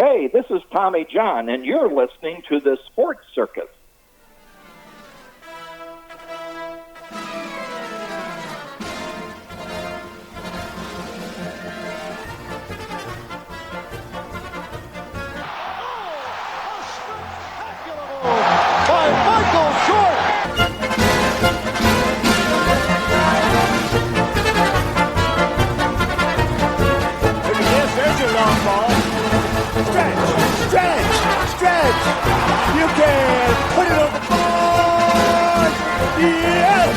Hey, this is Tommy John, and you're listening to the Sports Circus. You can put it on the board! Yes!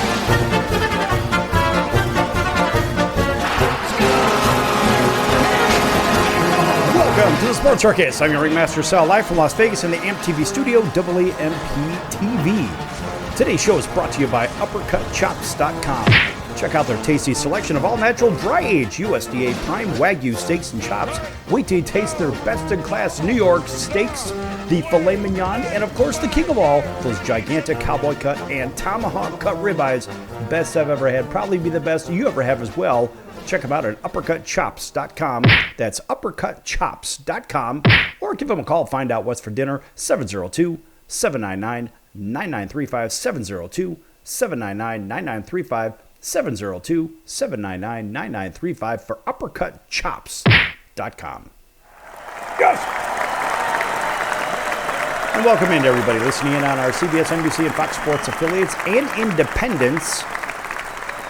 Welcome to the Sports Circus. I'm your Ringmaster Sal, live from Las Vegas in the AMP-TV studio, WAMP-TV. Today's show is brought to you by UppercutChops.com. Check out their tasty selection of all-natural, dry-aged USDA prime Wagyu steaks and chops. Wait till you taste their best-in-class New York steaks, the filet mignon, and of course the king of all, those gigantic cowboy cut and tomahawk cut ribeyes. Best I've ever had, probably be the best you ever have as well. Check them out at UppercutChops.com. That's UppercutChops.com. Or give them a call, find out what's for dinner, 702-799-9935, 702-799-9935, 702-799-9935 for UppercutChops.com. Yes! And welcome in to everybody listening in on our CBS, NBC, and Fox Sports affiliates and independents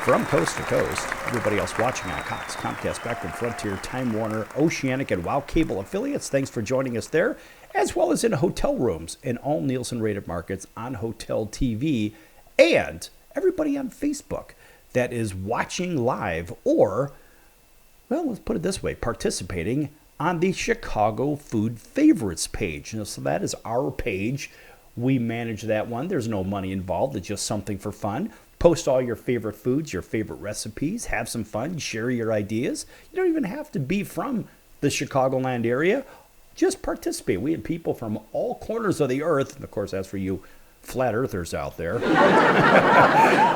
from coast to coast. Everybody else watching on Cox, Comcast, Spectrum, Frontier, Time Warner, Oceanic, and Wow Cable affiliates. Thanks for joining us there, as well as in hotel rooms in all Nielsen-rated markets on Hotel TV, and everybody on Facebook that is watching live or, well, let's put it this way, participating on the Chicago Food Favorites page. So that is our page. We manage that one. There's no money involved. It's just something for fun. Post all your favorite foods, your favorite recipes. Have some fun. Share your ideas. You don't even have to be from the Chicagoland area. Just participate. We had people from all corners of the earth. And of course, as for you flat earthers out there,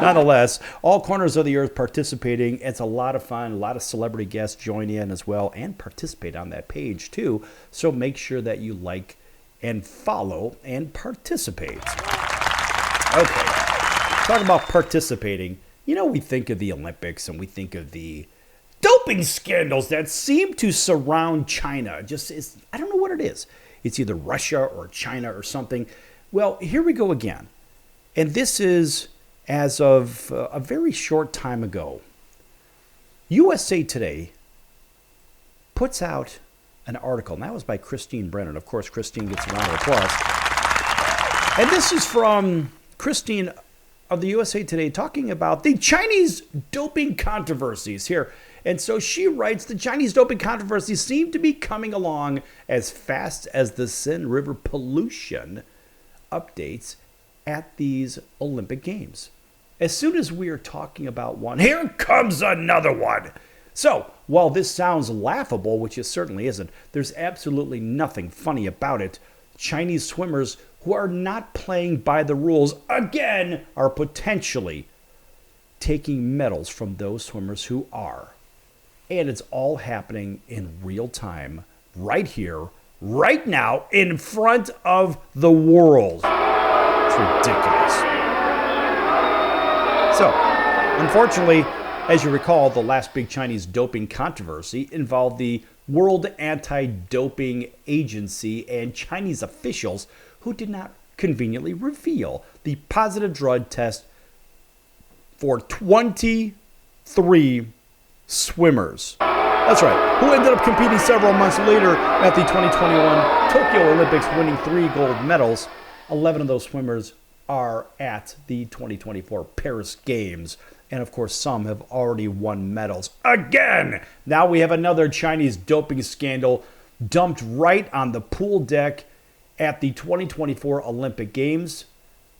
nonetheless, all corners of the earth participating. It's a lot of fun. A lot of celebrity guests join in as well and participate on that page too. So make sure that you like and follow and participate. Okay, talking about participating, you know, we think of the Olympics and we think of the doping scandals that seem to surround China. I don't know what it is. It's either Russia or China or something. Well, here we go again. And this is as of a very short time ago. USA Today puts out an article, and that was by Christine Brennan. Of course, Christine gets a round of applause. And this is from Christine of the USA Today talking about the Chinese doping controversies here. And so she writes, the Chinese doping controversies seem to be coming along as fast as the Seine River pollution updates at these Olympic Games. As soon as we are talking about one, here comes another one. So, while this sounds laughable, which it certainly isn't, there's absolutely nothing funny about it. Chinese swimmers who are not playing by the rules, again, are potentially taking medals from those swimmers who are. And it's all happening in real time, right here, right now, in front of the world. It's ridiculous. So, unfortunately, as you recall, the last big Chinese doping controversy involved the World Anti-Doping Agency and Chinese officials who did not conveniently reveal the positive drug test for 23 swimmers. That's right, who ended up competing several months later at the 2021 Tokyo Olympics, winning 3 gold medals. 11 of those swimmers are at the 2024 Paris Games. And of course, some have already won medals. Again! Now we have another Chinese doping scandal dumped right on the pool deck at the 2024 Olympic Games.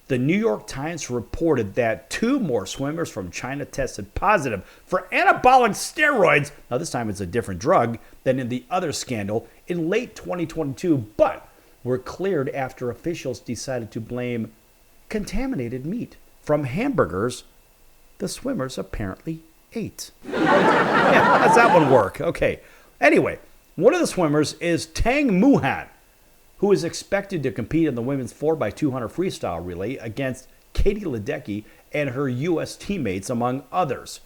The New York Times reported that 2 more swimmers from China tested positive for anabolic steroids. Now, this time it's a different drug than in the other scandal in late 2022, but were cleared after officials decided to blame contaminated meat from hamburgers the swimmers apparently ate. Yeah, how's that one work? Okay. Anyway, One of the swimmers is Tang Muhan, who is expected to compete in the women's 4x200 freestyle relay against Katie Ledecky and her U.S. teammates, among others.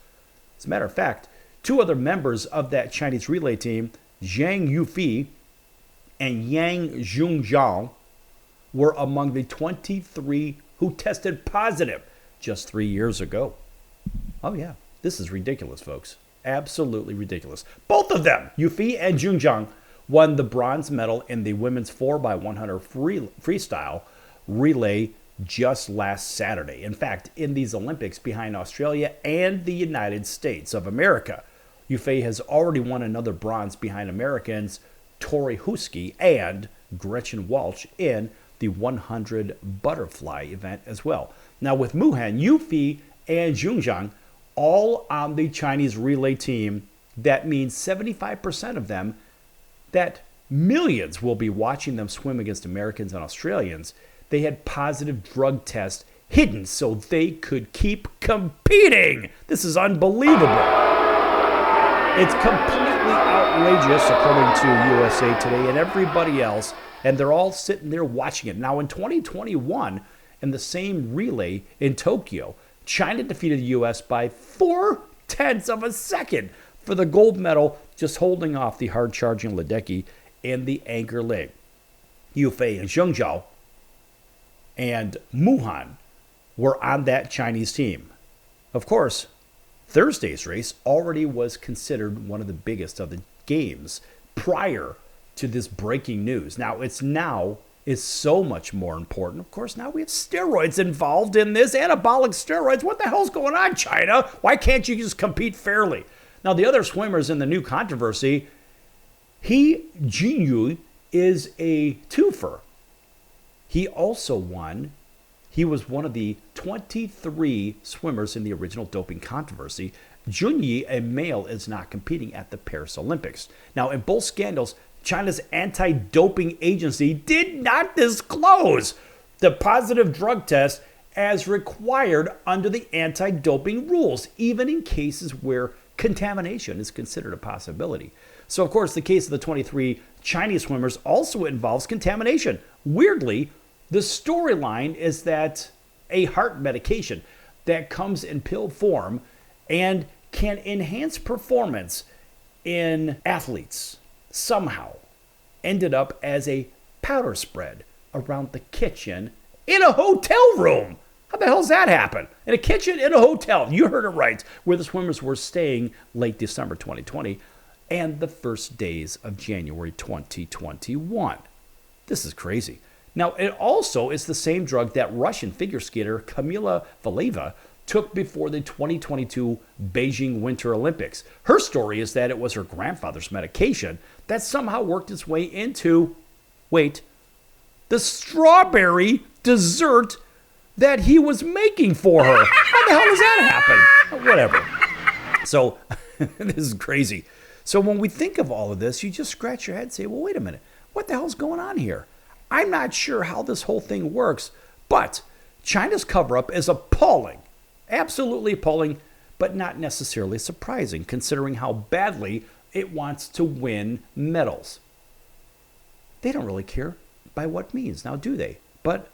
As a matter of fact, two other members of that Chinese relay team, Zhang Yufi and Yang Zhongzhao, were among the 23 who tested positive just 3 years ago. Oh yeah, this is ridiculous, folks. Absolutely ridiculous. Both of them, Yufi and Zhongzhang, won the bronze medal in the women's 4x100 freestyle relay just last Saturday. In fact, in these Olympics behind Australia and the United States of America, Yufi has already won another bronze behind Americans Tori Huski and Gretchen Walsh in the 100 butterfly event as well. Now with Muhan, Yufi, and Zhongzhang all on the Chinese relay team, that means 75% of them, that millions will be watching them swim against Americans and Australians. They had positive drug tests hidden so they could keep competing. This is unbelievable. It's completely outrageous, according to USA Today and everybody else, and they're all sitting there watching it. Now, in 2021, in the same relay in Tokyo, China defeated the U.S. by 0.4 of a second for the gold medal, just holding off the hard-charging Ledecky in the anchor leg. Yufei and Zhengzhou and Muhan were on that Chinese team. Of course, Thursday's race already was considered one of the biggest of the games prior to this breaking news. Now, is so much more important. Of course, now we have steroids involved in this, anabolic steroids. What the hell's going on, China? Why can't you just compete fairly? Now, the other swimmers in the new controversy, He Jinyu is a twofer. He also won. He was one of the 23 swimmers in the original doping controversy. Junyi, a male, is not competing at the Paris Olympics. Now, in both scandals, China's anti-doping agency did not disclose the positive drug test as required under the anti-doping rules, even in cases where contamination is considered a possibility. So, of course, the case of the 23 Chinese swimmers also involves contamination. Weirdly, the storyline is that a heart medication that comes in pill form and can enhance performance in athletes somehow ended up as a powder spread around the kitchen in a hotel room. How the hell does that happen? In a kitchen in a hotel. You heard it right. Where the swimmers were staying late December 2020 and the first days of January 2021. This is crazy. Now, it also is the same drug that Russian figure skater Kamila Valieva took before the 2022 Beijing Winter Olympics. Her story is that it was her grandfather's medication that somehow worked its way into, the strawberry dessert that he was making for her. How the hell does that happen? Whatever. So, this is crazy. So when we think of all of this, you just scratch your head and say, well, wait a minute. What the hell's going on here? I'm not sure how this whole thing works, but China's cover-up is appalling. Absolutely appalling, but not necessarily surprising, considering how badly it wants to win medals. They don't really care by what means, now do they? But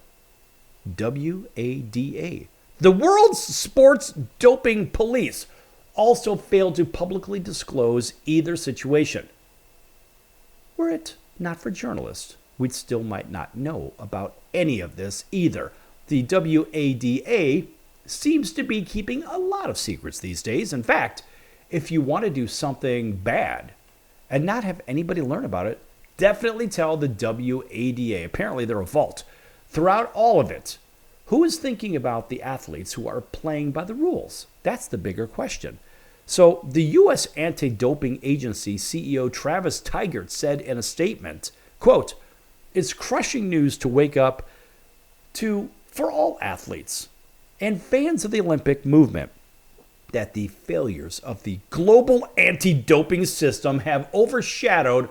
WADA, the World's Sports Doping Police, also failed to publicly disclose either situation. Were it not for journalists, we still might not know about any of this either. The WADA seems to be keeping a lot of secrets these days. In fact, if you want to do something bad and not have anybody learn about it, definitely tell the WADA. Apparently, they're a vault. Throughout all of it, who is thinking about the athletes who are playing by the rules? That's the bigger question. So, the U.S. Anti-Doping Agency CEO Travis Tigert said in a statement, quote, "It's crushing news to wake up to for all athletes and fans of the Olympic movement that the failures of the global anti-doping system have overshadowed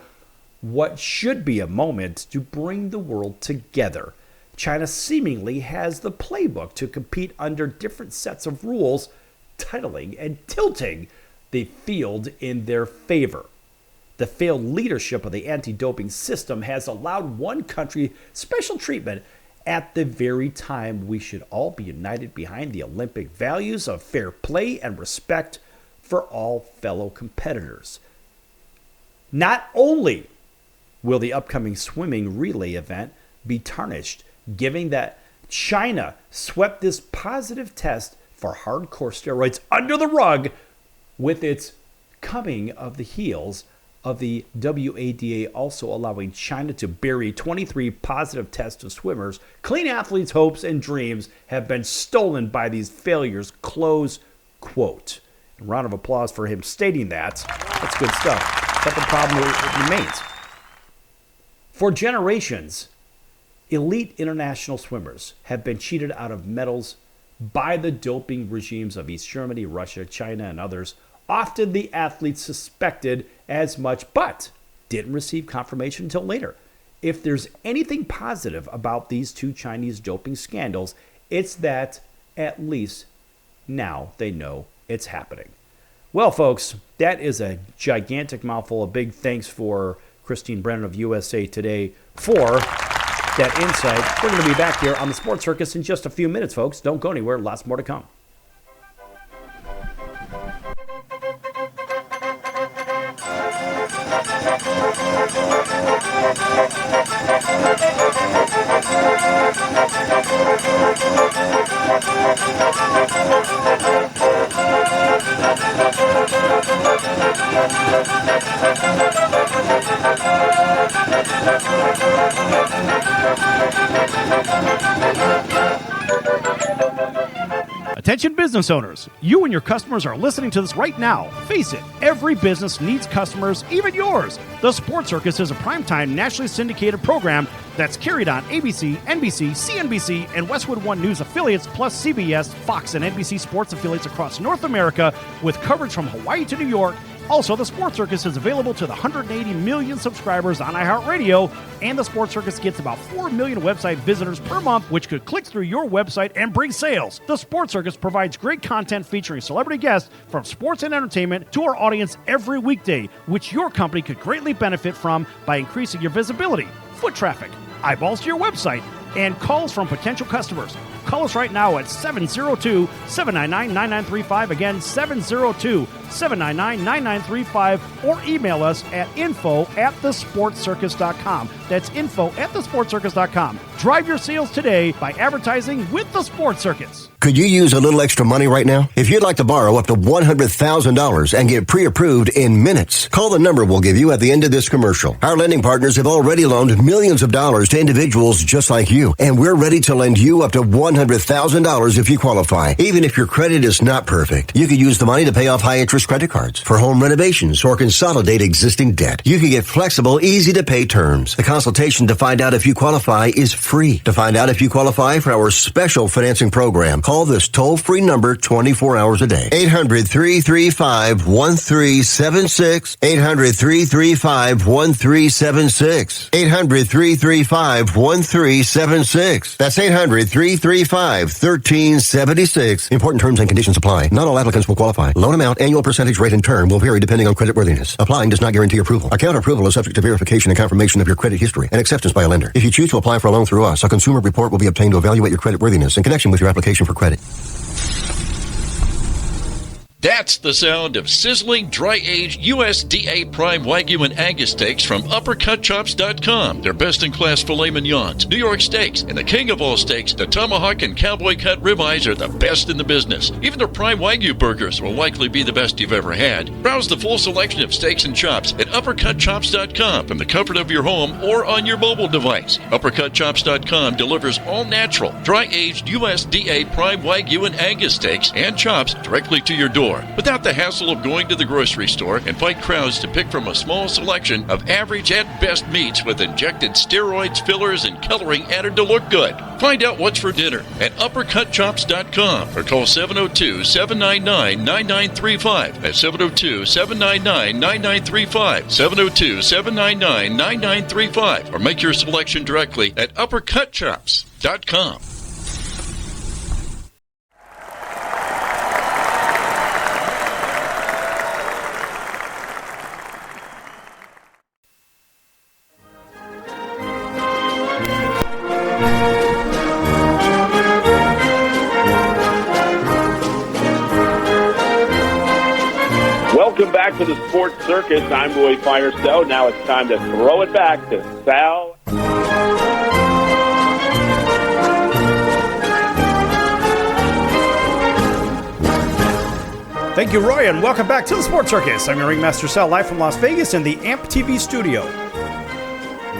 what should be a moment to bring the world together. China seemingly has the playbook to compete under different sets of rules, titling and tilting the field in their favor. The failed leadership of the anti-doping system has allowed one country special treatment at the very time we should all be united behind the Olympic values of fair play and respect for all fellow competitors. Not only will the upcoming swimming relay event be tarnished, given that China swept this positive test for hardcore steroids under the rug with its coming of the heels of the WADA also allowing China to bury 23 positive tests of swimmers. Clean athletes' hopes and dreams have been stolen by these failures, close quote. A round of applause for him stating that. That's good stuff. But the problem remains. For generations, elite international swimmers have been cheated out of medals by the doping regimes of East Germany, Russia, China, and others. Often the athletes suspected as much, but didn't receive confirmation until later. If there's anything positive about these two Chinese doping scandals, it's that at least now they know it's happening. Well, folks, that is a gigantic mouthful. A big thanks for Christine Brennan of USA Today for that insight. We're going to be back here on the Sports Circus in just a few minutes, folks. Don't go anywhere. Lots more to come. Attention business owners, you and your customers are listening to this right now. Face it, every business needs customers, even yours. The Sports Circus is a primetime nationally syndicated program that's carried on ABC, NBC, CNBC, and Westwood One News affiliates, plus CBS, Fox, and NBC Sports affiliates across North America, with coverage from Hawaii to New York. Also, the Sports Circus is available to the 180 million subscribers on iHeartRadio, and the Sports Circus gets about 4 million website visitors per month, which could click through your website and bring sales. The Sports Circus provides great content featuring celebrity guests from sports and entertainment to our audience every weekday, which your company could greatly benefit from by increasing your visibility, foot traffic, eyeballs to your website, and calls from potential customers. Call us right now at 702-799-9935. Again, 702-799-9935. Or email us at info@thesportscircus.com. That's info@thesportscircus.com. Drive your sales today by advertising with the Sports Circus. Could you use a little extra money right now? If you'd like to borrow up to $100,000 and get pre-approved in minutes, call the number we'll give you at the end of this commercial. Our lending partners have already loaned millions of dollars to individuals just like you, and we're ready to lend you up to $100,000 if you qualify. Even if your credit is not perfect, you could use the money to pay off high-interest credit cards, for home renovations, or consolidate existing debt. You can get flexible, easy-to-pay terms. The consultation to find out if you qualify is free. To find out if you qualify for our special financing program, call this toll-free number 24 hours a day. 800-335-1376. 800-335-1376. 800-335-1376. That's 800-335-1376. Important terms and conditions apply. Not all applicants will qualify. Loan amount, annual percentage rate, and term will vary depending on creditworthiness. Applying does not guarantee approval. Account approval is subject to verification and confirmation of your credit history and acceptance by a lender. If you choose to apply for a loan through us, a consumer report will be obtained to evaluate your creditworthiness in connection with your application for credit. That's the sound of sizzling, dry-aged USDA Prime Wagyu and Angus steaks from UpperCutChops.com. Their best-in-class filet mignons, New York steaks, and the king of all steaks, the tomahawk and cowboy cut ribeyes, are the best in the business. Even their Prime Wagyu burgers will likely be the best you've ever had. Browse the full selection of steaks and chops at UpperCutChops.com from the comfort of your home or on your mobile device. UpperCutChops.com delivers all-natural, dry-aged USDA Prime Wagyu and Angus steaks and chops directly to your door, without the hassle of going to the grocery store and fight crowds to pick from a small selection of average at best meats with injected steroids, fillers, and coloring added to look good. Find out what's for dinner at UpperCutChops.com or call 702-799-9935. That's 702-799-9935. 702-799-9935. Or make your selection directly at UpperCutChops.com. back to the Sports Circus. I'm Roy Firestone. Now it's time to throw it back to Sal. Thank you, Roy, and welcome back to the Sports Circus. I'm your Ringmaster Sal, live from Las Vegas in the AMP TV studio.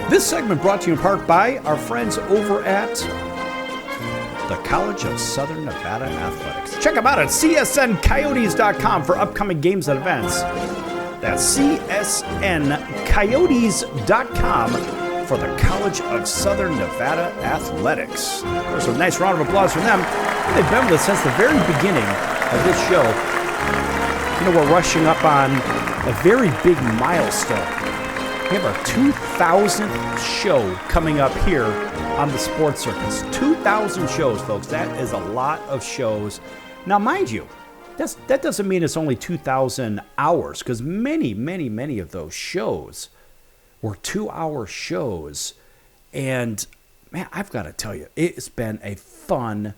This segment brought to you in part by our friends over at the College of Southern Nevada Athletics. Check them out at csncoyotes.com for upcoming games and events. That's csncoyotes.com for the College of Southern Nevada Athletics. Of course, a nice round of applause from them. They've been with us since the very beginning of this show. You know, we're rushing up on a very big milestone. We have our 2000th show coming up here on the Sports Circus. 2,000 shows, folks. That is a lot of shows. Now, mind you, that doesn't mean it's only 2,000 hours, because many of those shows were 2-hour shows. And, man, I've got to tell you, it's been a fun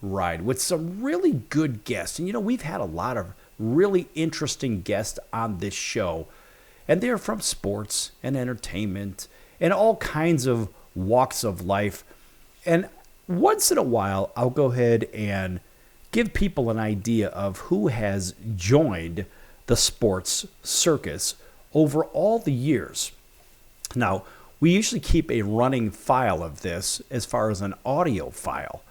ride with some really good guests. And, you know, we've had a lot of really interesting guests on this show. And they're from sports and entertainment and all kinds of walks of life. And once in a while, I'll go ahead and give people an idea of who has joined the Sports Circus over all the years. Now, we usually keep a running file of this as far as an audio file.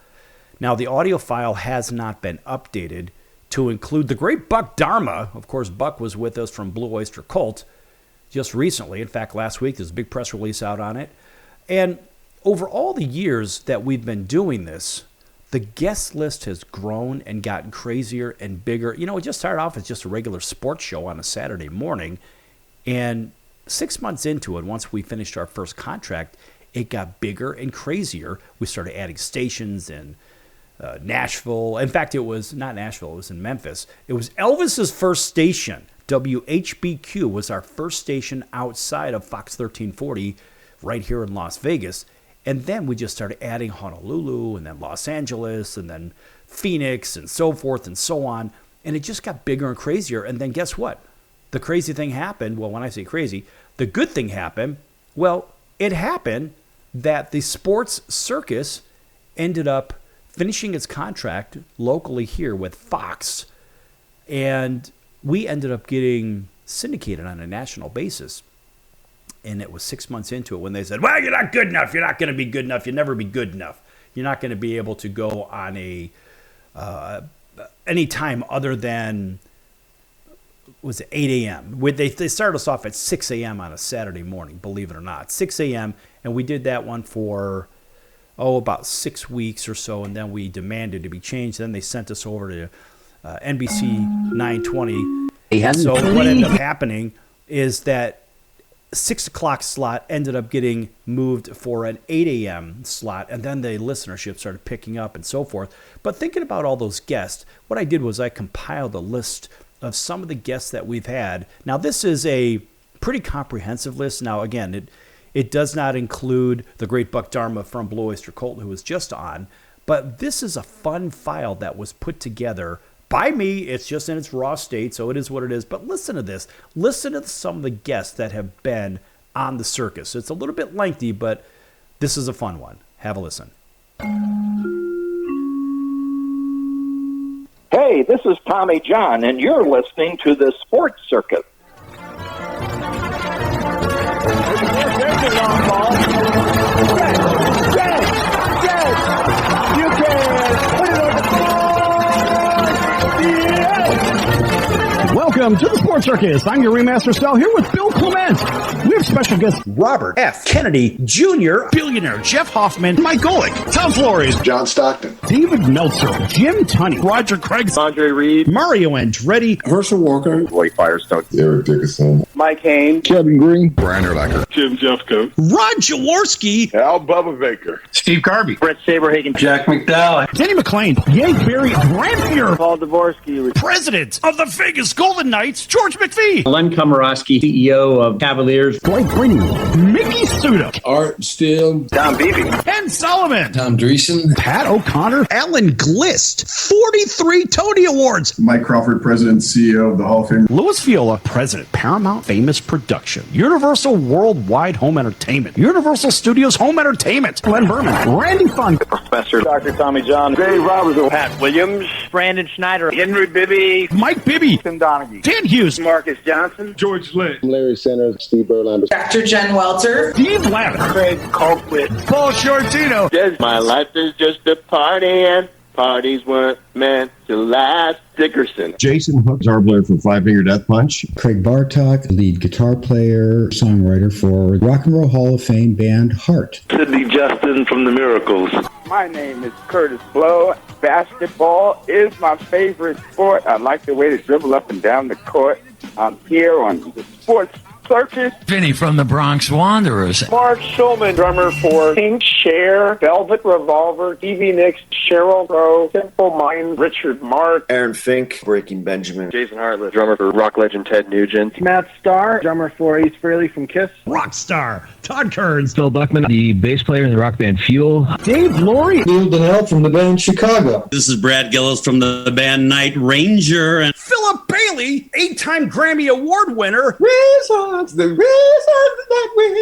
Now, the audio file has not been updated to include the great Buck Dharma. Of course, Buck was with us from Blue Oyster Cult just recently. In fact, last week, there's a big press release out on it. And over all the years that we've been doing this, the guest list has grown and gotten crazier and bigger. You know, it just started off as just a regular sports show on a Saturday morning. And 6 months into it, once we finished our first contract, it got bigger and crazier. We started adding stations in Nashville. In fact, it was not Nashville, it was in Memphis. It was Elvis's first station. WHBQ was our first station outside of Fox 1340 right here in Las Vegas. And then we just started adding Honolulu and then Los Angeles and then Phoenix and so forth and so on. And it just got bigger and crazier. And then guess what? The crazy thing happened. Well, when I say crazy, the good thing happened. Well, it happened that the Sports Circus ended up finishing its contract locally here with Fox, and we ended up getting syndicated on a national basis. And it was 6 months into it when they said, well, you're not good enough. You're not going to be good enough. You'll never be good enough. You're not going to be able to go on any time other than, was it 8 a.m.? They started us off at 6 a.m. on a Saturday morning, believe it or not. 6 a.m., and we did that one for about 6 weeks or so, and then we demanded to be changed. Then they sent us over to NBC 920. So what ended up happening is that 6 o'clock slot ended up getting moved for an 8 a.m. slot, and then the listenership started picking up and so forth. But thinking about all those guests, what I did was I compiled a list of some of the guests that we've had. Now, this is a pretty comprehensive list. Now, again, it does not include the great Buck Dharma from Blue Oyster Cult, who was just on, but this is a fun file that was put together by me. It's just in its raw state, so it is what it is. But listen to this. Listen to some of the guests that have been on the circus. It's a little bit lengthy, but this is a fun one. Have a listen. Hey, this is Tommy John, and you're listening to the Sports Circus. There's a long ball. Yes! You can put it on the board! Yes! Welcome to the Sports Circus. I'm your Ringmaster Sal here with Bill Clement. We have special guests Robert F. Kennedy Jr., billionaire Jeff Hoffman, Mike Golick, Tom Flores, John Stockton, David Meltzer, Jim Tunney, Roger Craig, Andre Reed, Mario Andretti, Herschel Walker, Roy Firestone, Eric Dickerson, Mike Haynes, Kevin Green, Brian Urlacher, Jim Jeffco, Rod Jaworski, Al Bubba Baker, Steve Carby, Brett Saberhagen, Jack McDowell, Danny McClain, Yank Barry, Grant Fuhr, Paul Dvorsky, President of the Vegas Golden Knights, George George McPhee, Len Komorowski, CEO of Cavaliers, Dwight Greenwood, Mickey Suda, Art Steele, Tom Beebe. Ken Solomon, Tom Dreesen, Pat O'Connor, Alan Glist, 43 Tony Awards. Mike Crawford, President and CEO of the Hall of Fame. Louis Viola, President, Paramount Famous Production, Universal Worldwide Home Entertainment, Universal Studios Home Entertainment, Glenn Berman, Randy Funk, Professor Dr. Tommy John. Dave Robertson. Pat Williams. Brandon Schneider. Henry Bibby. Mike Bibby, Tim Donaghy. Dan Hughes, Marcus Johnson. George Lynn. Larry Sanders, Steve Berlander. Dr. Jen Welter. Steve Lavin, Craig Colquitt. Paul Shortino, My life is just a party and parties weren't meant to last. Dickerson. Jason Hook, guitar player for Five Finger Death Punch. Craig Bartok, lead guitar player, songwriter for Rock and Roll Hall of Fame band Heart. Sidney Justin from the Miracles. My name is Curtis Blow. Basketball is my favorite sport. I like the way they dribble up and down the court. I'm here on the Sports Circus. Vinny from the Bronx Wanderers. Mark Schulman, drummer for Pink, Cher, Velvet Revolver, Stevie Nicks, Sheryl Crow, Simple Minds, Richard Mark, Aaron Fink, Breaking Benjamin. Jason Hartlett, drummer for rock legend Ted Nugent, Matt Starr, drummer for Ace Frehley from Kiss, Rockstar, Todd Kearns, Phil Buckman, the bass player in the rock band Fuel, Dave Laurie, Neil Donnell from the band Chicago. This is Brad Gillis from the band Night Ranger. And Philip Bailey, 8-time Grammy Award winner. The reasons that we're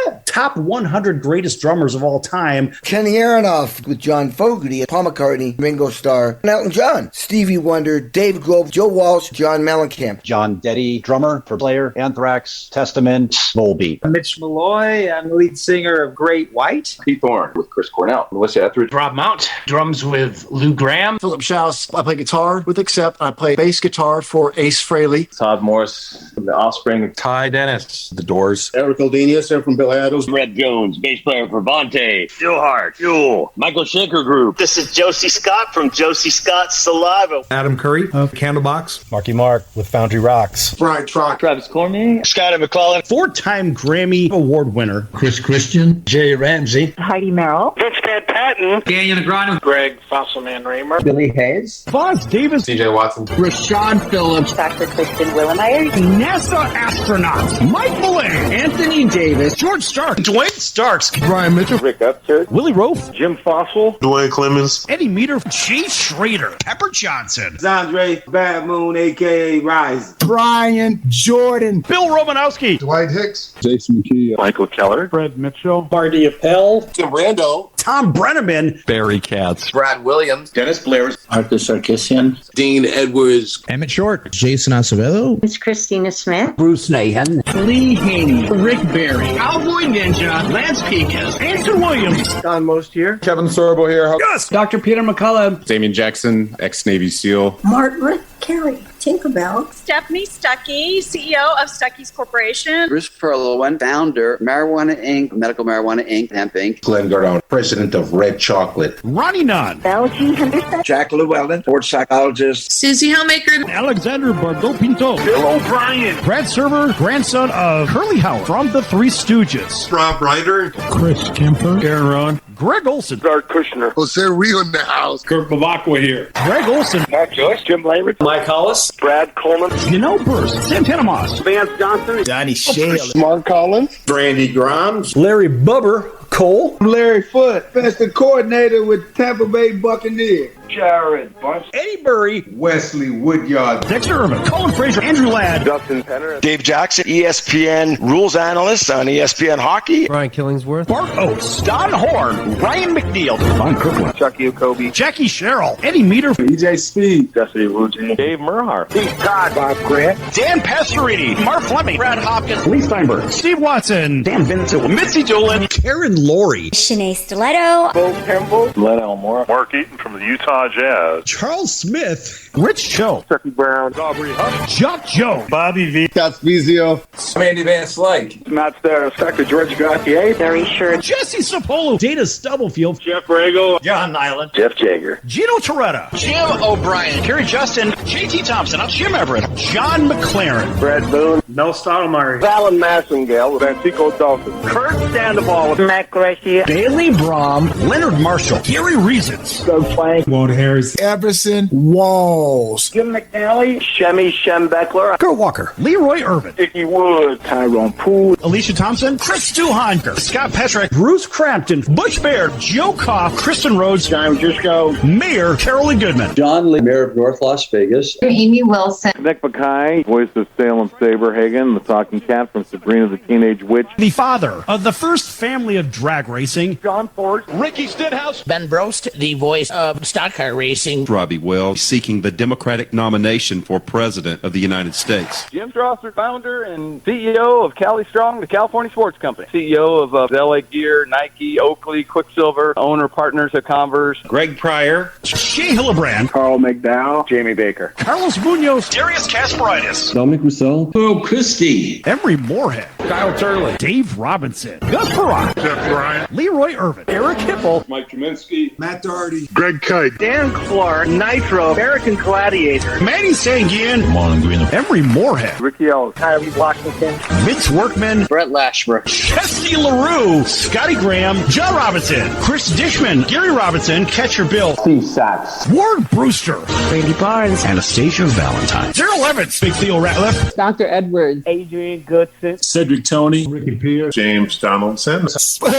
here. Top 100 greatest drummers of all time. Kenny Aronoff with John Fogerty, Paul McCartney, Ringo Starr, Elton John, Stevie Wonder, Dave Grohl, Joe Walsh, John Mellencamp. John Deddy, drummer for Slayer, Anthrax, Testament, Volbeat. Mitch Malloy, I'm the lead singer of Great White. Pete Thorne with Chris Cornell, Melissa Etheridge. Rob Mount, drums with Lou Graham. Philip Schaus, I play guitar with Accept. I play bass guitar for Ace Frehley. Todd Morris from The Offspring. Ty Dennis, The Doors. Eric Aldenius from Bill Adams. Red Jones, bass player for Vontae. Steelheart, Fuel. Michael Schenker Group. This is Josie Scott from Josie Scott's Saliva. Adam Curry of Candlebox. Marky Mark with Foundry Rocks. Brian Trock. Travis Cormier. Scotty McClellan. 4-time Grammy Award winner. Chris Christian. Jay Ramsey. Heidi Merrill. Vince Van Patten. Daniel Negrano. Greg Fosselman Raymer. Billy Hayes. Foz Davis, CJ Watson. Rashad Phillips. Dr. Kristen Willemeyer. NASA astronaut, Mike Millay, Anthony Davis. George Stark, Dwayne Starks. Brian Mitchell. Rick Upchurch, Willie Rofe, Jim Fossil, Dwayne Clemens. Eddie Meter, Jay Schrader, Pepper Johnson, Andre Bad Moon, a.k.a. Rise, Brian Jordan. Bill Romanowski, Dwight Hicks. Jason McKee. Michael Keller. Fred Mitchell, Marty Appel. Tim Rando. Tom Brenneman. Barry Katz. Brad Williams. Dennis Blair. Arthur Sarkisian. Dean Edwards. Emmett Short. Jason Acevedo. It's Christina Smith. Bruce Nahan. Lee Haney. Rick Berry. Cowboy Ninja. Lance Pekas. Andrew Williams, Don Most here, Kevin Sorbo here. yes, Dr. Peter McCullough. Damian Jackson, ex-Navy SEAL. Margaret Carey. Tinkerbell. Stephanie Stuckey, CEO of Stuckey's Corporation. Christopher Lowen, founder, Marijuana Inc., Medical Marijuana Inc., Hemp Inc. Glenn Gardone, president of Red Chocolate. Ronnie Nunn, Belgie Henderson. Jack Llewellyn, sports psychologist, Susie Hellmaker. Alexander Bardot Pinto, Bill O'Brien, Brad Server, grandson of Curly Howard from the Three Stooges, Rob Ryder. Chris Kemper, Aaron Ron, Greg Olson, Art Kushner, Jose Rio in the house. Kirk Bavacqua here. Greg Olson, Matt Joyce, Jim Lambert, Mike Hollis. Brad Coleman, Janelle Burst, Santana Moss, Vance Johnson, Donnie Shale. Mark Collins. Brandy Grimes. Larry Bubber. Cole. Larry Foote, defensive coordinator with Tampa Bay Buccaneers, Jared Bunch, Eddie Murray. Wesley Woodyard. Dexter Irvin, Colin Fraser, Andrew Ladd, Dustin Penner, Dave Jackson, ESPN rules analyst on ESPN Hockey. Brian Killingsworth. Bart Oates, Don Horn, Ryan McNeil, Von Cookman, Chucky Okobe, Jackie Sherrill, Eddie Meter, EJ Speed, Destiny Woodsy, Dave Merhar, Steve Todd, Bob Grant, Dan Pastorini, Mark Fleming, Brad Hopkins, Lee Steinberg, Steve Watson, Dan Vincent, Mitzi Dolan, Karen Laurie. Shanae Stiletto. Bo Campbell, Glenn Elmore. Mark Eaton from the Utah Jazz. Charles Smith. Rich Cho, Chucky Brown, Aubrey Huff, Jock Joe, Bobby V. Scott Spezio. Randy Van Slyke. Matt Starr, Dr. George Gauthier, Barry Sher. Jesse Sapolo, Dana Stubblefield, Jeff Rago, John Nyland. Jeff Jager. Gino Toretta, Jim O'Brien. Kerry Justin. JT Thompson. I'm Jim Everett. John McLaren, Brad Boone, Mel Stoudemire. Alan Massengale with Antico Dolphins, Kurt Sandoval with Matt Greshia. Bailey Brom, Leonard Marshall, Gary Reasons, Doug Plank, Harold Harris, Everson Walls, Jim McNally, Shemi Schembeckler, Kurt Walker, Leroy Irvin, Dickie Wood, Tyrone Poole, Alicia Thompson, Chris Stuhonker, Scott Petrick, Bruce Crampton, Butch Baird, Joe Koff, Kristen Rhodes, John Driscoll, Mayor Carolyn Goodman, John Lee, Mayor of North Las Vegas. Amy Wilson. Nick Mackay, voice of Salem Saberhagen, the talking cat from Sabrina the Teenage Witch. the father of the first family of drag racing, John Ford, Ricky Stenhouse, Ben Brost, the voice of stock car racing. Robbie Wells, seeking the Democratic nomination for President of the United States. Jim Strasser, founder and CEO of Cali Strong, the California Sports Company. CEO of LA Gear, Nike, Oakley, Quicksilver, owner partners of Converse. Greg Pryor, Shea Hillebrand, Carl McDowell, Jamie Baker. Carlos Munoz, Darius Kasparaitis, Dominic Rousseau. Earl Christie. Emery Moorhead, Kyle Turley, Dave Robinson, Gus Perot, Jeff Bryant, Leroy Irvin, Eric Hipple, Mike Kaminsky, Matt Doherty, Greg Kite, Dan Clark, Nitro, American Gladiator, Manny Sanguian, Marlon Green. Emery Moorhead, Ricky Ellis, Kyrie Washington, Vince Workman, Brett Lashbrook. Chesty LaRue, Scotty Graham, John Robinson, Chris Dishman, Gary Robinson, Catcher Bill, Steve Sachs, Ward Brewster, Randy Barnes. Anastasia Valentine, Daryl Evans, Big Theo Ratliff, Dr. Edwards. Adrian Goodson, Cedric Tony. Ricky Pierce, James Donaldson, Spud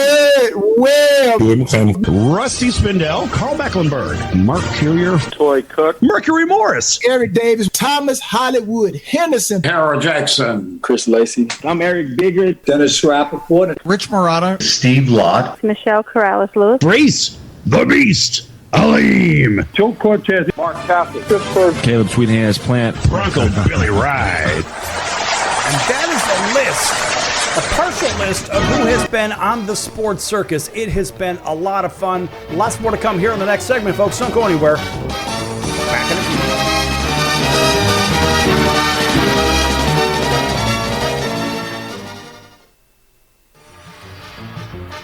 Webb, Rusty Spindell, Carl Mecklenburg, Mark Currier, Toy Cook, Mercury Morris, Eric Davis, Thomas Hollywood, Henderson, Harold Jackson. Chris Lacey. I'm Eric Biggert, Dennis Rappaport. Rich Murata, Steve Lott. Michelle Corrales-Lewis. Brace, the Beast, Aleem, Joe Cortez, Mark Catholic, Christopher, Caleb Sweethands Plant. Bronco Billy Ride. And that is a partial list of who has been on the Sports Circus. It has been a lot of fun. Lots more to come here in the next segment, folks. Don't go anywhere. Back in a few.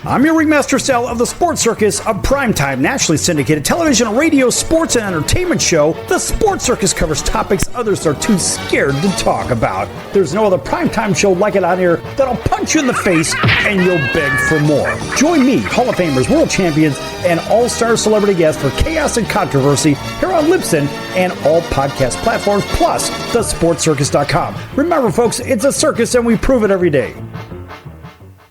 I'm your Ringmaster Sal of the Sports Circus, a primetime, nationally syndicated television, radio, sports, and entertainment show. The Sports Circus covers topics others are too scared to talk about. There's no other primetime show like it on here that'll punch you in the face and you'll beg for more. Join me, Hall of Famers, world champions, and all-star celebrity guests for chaos and controversy here on Libsyn and all podcast platforms, plus thesportscircus.com. Remember, folks, it's a circus and we prove it every day.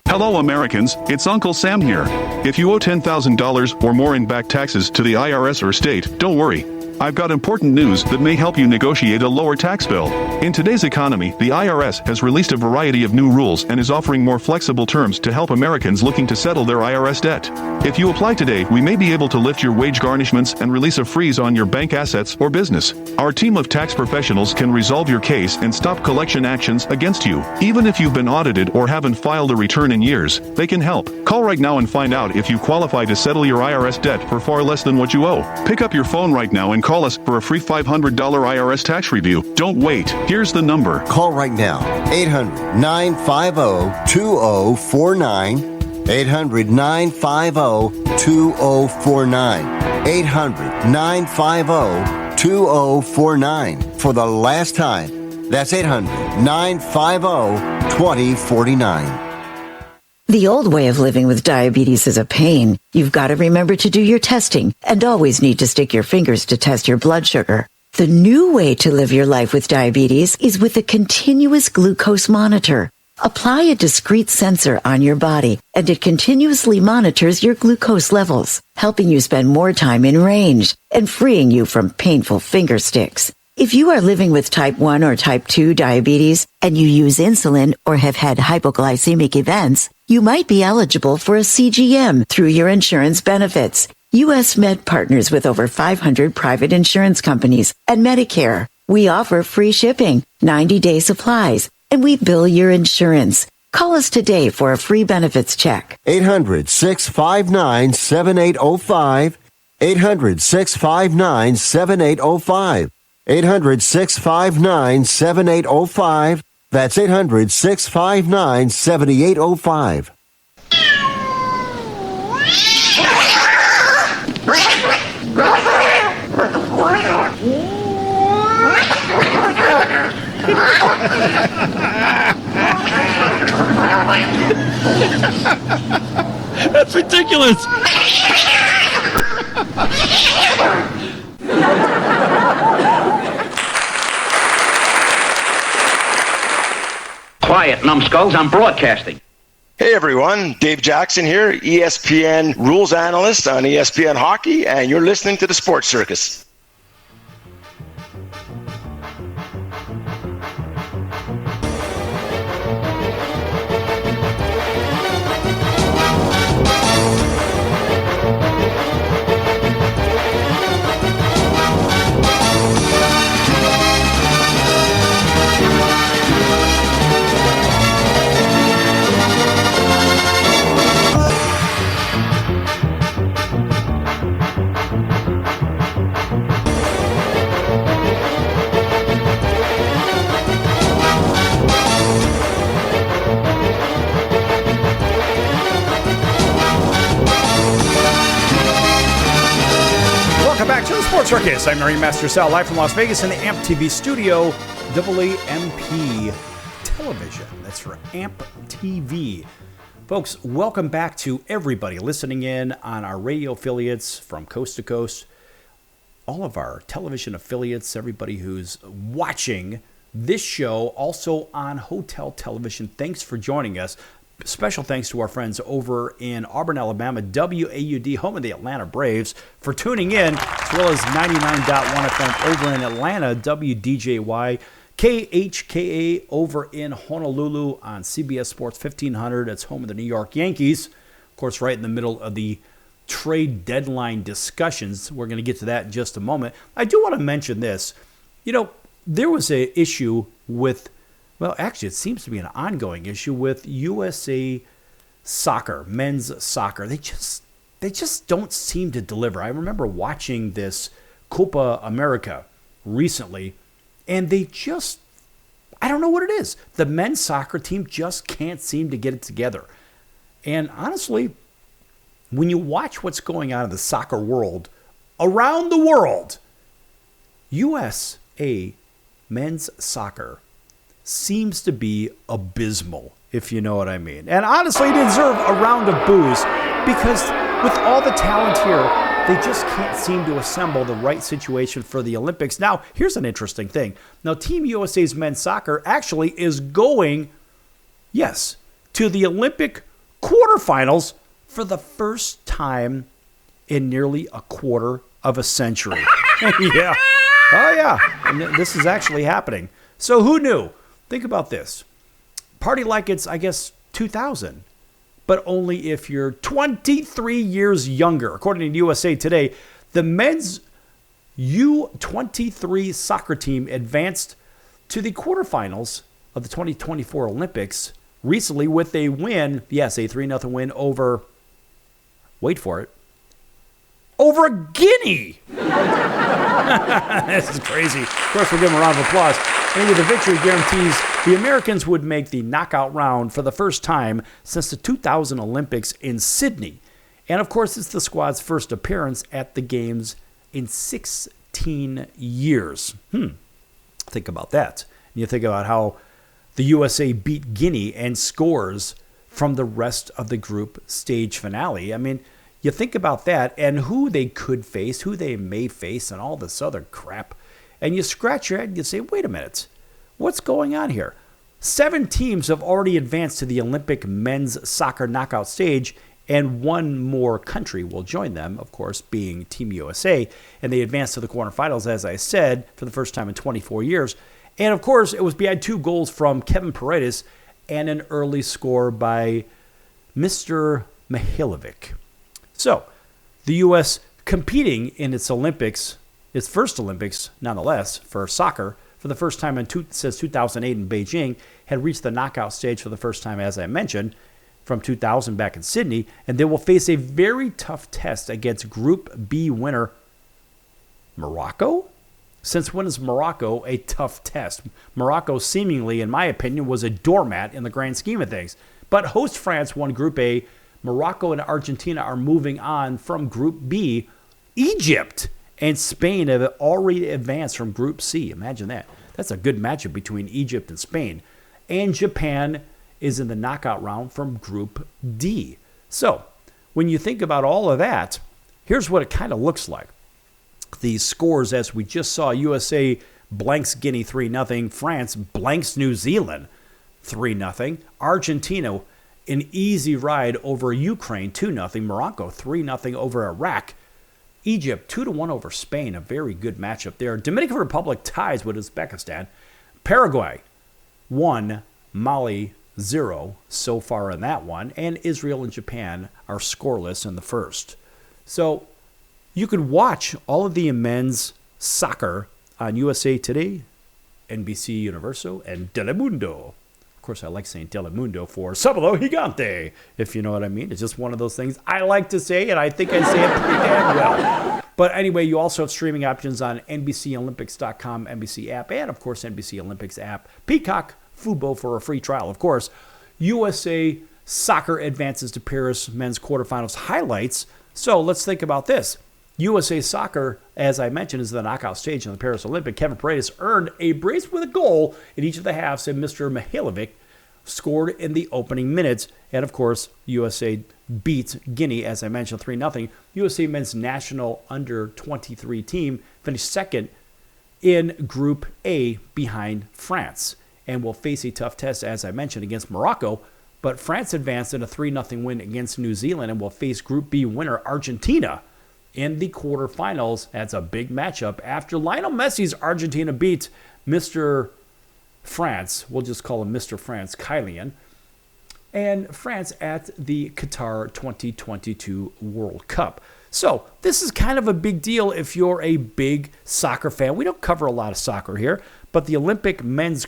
Hello, Americans. It's Uncle Sam here. If you owe $10,000 or more in back taxes to the IRS or state, don't worry. I've got important news that may help you negotiate a lower tax bill. In today's economy, the IRS has released a variety of new rules and is offering more flexible terms to help Americans looking to settle their IRS debt. If you apply today, we may be able to lift your wage garnishments and release a freeze on your bank assets or business. Our team of tax professionals can resolve your case and stop collection actions against you. Even if you've been audited or haven't filed a return in years, they can help. Call right now and find out if you qualify to settle your IRS debt for far less than what you owe. Pick up your phone right now and call us for a free $500 IRS tax review. Don't wait. Here's the number. Call right now. 800-950-2049. 800-950-2049. 800-950-2049. For the last time. That's 800-950-2049. The old way of living with diabetes is a pain. You've got to remember to do your testing and always need to stick your fingers to test your blood sugar. The new way to live your life with diabetes is with a continuous glucose monitor. Apply a discrete sensor on your body, and it continuously monitors your glucose levels, helping you spend more time in range and freeing you from painful finger sticks. If you are living with type 1 or type 2 diabetes and you use insulin or have had hypoglycemic events, you might be eligible for a CGM through your insurance benefits. U.S. Med partners with over 500 private insurance companies and Medicare. We offer free shipping, 90-day supplies, and we bill your insurance. Call us today for a free benefits check. 800-659-7805. 800-659-7805. 800-659-7805. That's 800-659-7805. That's ridiculous. Quiet, numbskulls, I'm broadcasting. Hey everyone, Dave Jackson here, ESPN rules analyst on ESPN Hockey, and you're listening to the Sports Circus. Sports Circus. I'm Ringmaster Sal, live from Las Vegas in the AMP TV studio, AMP Television. That's for AMP TV. Folks, welcome back to everybody listening in on our radio affiliates from coast to coast, all of our television affiliates, everybody who's watching this show, also on hotel television. Thanks for joining us. Special thanks to our friends over in Auburn, Alabama, WAUD, home of the Atlanta Braves, for tuning in, as well as 99.1 FM over in Atlanta, WDJY, KHKA over in Honolulu on CBS Sports 1500. It's home of the New York Yankees. Of course, right in the middle of the trade deadline discussions. We're going to get to that in just a moment. I do want to mention this. You know, there was an issue with, well, actually, it seems to be an ongoing issue with USA soccer, men's soccer. They just don't seem to deliver. I remember watching this Copa America recently, and they just, I don't know what it is. The men's soccer team just can't seem to get it together. And honestly, when you watch what's going on in the soccer world, around the world, USA men's soccer seems to be abysmal, if you know what I mean. And honestly, they deserve a round of boos because with all the talent here, they just can't seem to assemble the right situation for the Olympics. Now, here's an interesting thing. Now, Team USA's men's soccer actually is going, yes, to the Olympic quarterfinals for the first time in nearly a quarter of a century. Yeah. Oh, yeah. And this is actually happening. So who knew? Think about this. Party like it's, I guess, 2000, but only if you're 23 years younger. According to USA Today, the men's U23 soccer team advanced to the quarterfinals of the 2024 Olympics recently with a win, yes, a 3-0 win over, wait for it, over Guinea. This is crazy. Of course, we'll give them a round of applause. And with the victory guarantees the Americans would make the knockout round for the first time since the 2000 Olympics in Sydney. And of course, it's the squad's first appearance at the games in 16 years. Think about that. And you think about how the USA beat Guinea and scores from the rest of the group stage finale. I mean, you think about that and who they could face, who they may face, and all this other crap. And you scratch your head and you say, wait a minute, what's going on here? 7 teams have already advanced to the Olympic men's soccer knockout stage, and one more country will join them, of course, being Team USA. And they advanced to the quarterfinals, as I said, for the first time in 24 years. And of course, it was behind 2 goals from Kevin Paredes and an early score by Mr. Mihailovic. So, the U.S. competing in its Olympics, its first Olympics, nonetheless, for soccer, for the first time since 2008 in Beijing, had reached the knockout stage for the first time, as I mentioned, from 2000 back in Sydney, and they will face a very tough test against Group B winner Morocco? Since when is Morocco a tough test? Morocco seemingly, in my opinion, was a doormat in the grand scheme of things. But host France won Group A. Morocco and Argentina are moving on from Group B. Egypt and Spain have already advanced from Group C. Imagine that. That's a good matchup between Egypt and Spain. And Japan is in the knockout round from Group D. So, when you think about all of that, here's what it kind of looks like. the scores as we just saw. USA blanks Guinea 3-0. France blanks New Zealand 3-0. Argentina, an easy ride over Ukraine 2-0. Morocco 3-0 over Iraq. Egypt 2-1 over Spain, a very good matchup there. Dominican Republic ties with Uzbekistan. Paraguay 1, Mali 0 so far in that one. And Israel and Japan are scoreless in the first. So you can watch all of the men's soccer on USA Today, NBC Universo, and Telemundo. Of course, I like saying Telemundo for Sábado Gigante, if you know what I mean. It's just one of those things I like to say, and I think I say it pretty damn well. But anyway, you also have streaming options on NBCOlympics.com, NBC app, and, of course, NBC Olympics app. Peacock, Fubo for a free trial, of course. USA Soccer advances to Paris men's quarterfinals highlights. So let's think about this. USA Soccer, as I mentioned, is the knockout stage in the Paris Olympic. Kevin Paredes earned a brace with a goal in each of the halves, and Mr. Mihailovic scored in the opening minutes. And, of course, USA beats Guinea, as I mentioned, 3-0. USA men's national under-23 team finished second in Group A behind France and will face a tough test, as I mentioned, against Morocco. But France advanced in a 3-0 win against New Zealand and will face Group B winner Argentina in the quarterfinals. That's a big matchup after Lionel Messi's Argentina beat Mr. France. We'll just call him Mr. France, Kylian. And France at the Qatar 2022 World Cup. So this is kind of a big deal if you're a big soccer fan. We don't cover a lot of soccer here, but the Olympic men's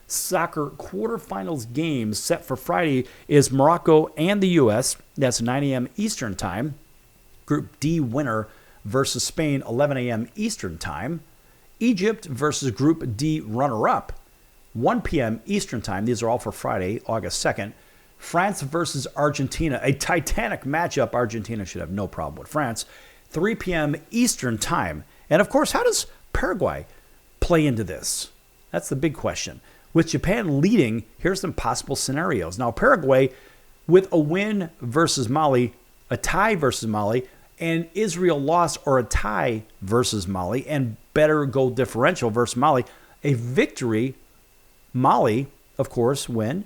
soccer quarterfinals games set for Friday is Morocco and the U.S. That's 9 a.m. Eastern Time. Group D winner versus Spain, 11 a.m. Eastern Time. Egypt versus Group D runner-up, 1 p.m. Eastern Time. These are all for Friday, August 2nd. France versus Argentina, a titanic matchup. Argentina should have no problem with France, 3 p.m. Eastern Time. And, of course, how does Paraguay play into this? That's the big question. With Japan leading, here's some possible scenarios. Now, Paraguay, with a win versus Mali, a tie versus Mali, and Israel lost or a tie versus Mali, and better goal differential versus Mali, a victory, Mali, of course, win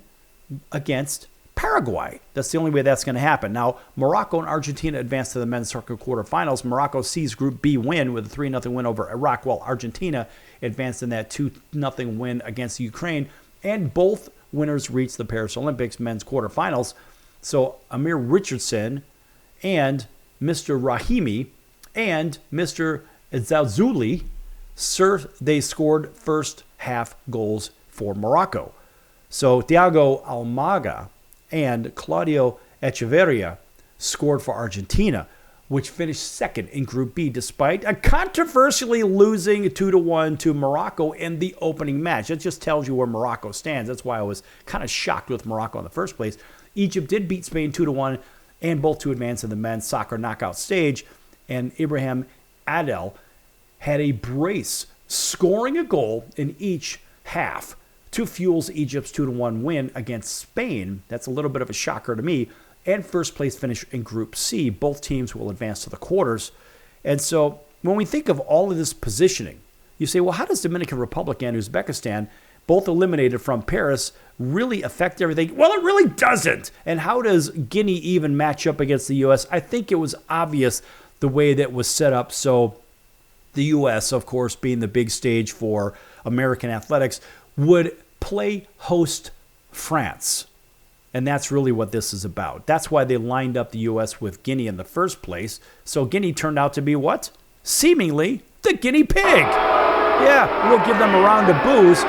against Paraguay. That's the only way that's going to happen. Now, Morocco and Argentina advance to the men's soccer quarterfinals. Morocco sees Group B win with a 3-0 win over Iraq, while Argentina advanced in that 2-0 win against Ukraine. And both winners reach the Paris Olympics men's quarterfinals. So Amir Richardson and Mr. Rahimi and Mr. Zalzouli, they scored first half goals for Morocco. So Thiago Almaga and Claudio Echeverria scored for Argentina, which finished second in Group B despite a controversially losing 2-1 to Morocco in the opening match. That just tells you where Morocco stands. That's why I was kind of shocked with Morocco in the first place. Egypt did beat Spain 2-1 and both to advance in the men's soccer knockout stage. And Ibrahim Adel had a brace, scoring a goal in each half to fuel Egypt's 2-1 win against Spain. That's a little bit of a shocker to me. And first place finish in Group C. Both teams will advance to the quarters. And so when we think of all of this positioning, you say, well, how does Dominican Republic and Uzbekistan, both eliminated from Paris, really affect everything? Well, it really doesn't. And how does Guinea even match up against the U.S.? I think it was obvious the way that was set up. So the U.S., of course, being the big stage for American athletics, would play host France. And that's really what this is about. That's why they lined up the U.S. with Guinea in the first place. So Guinea turned out to be what? Seemingly the guinea pig. Yeah, we'll give them a round of boos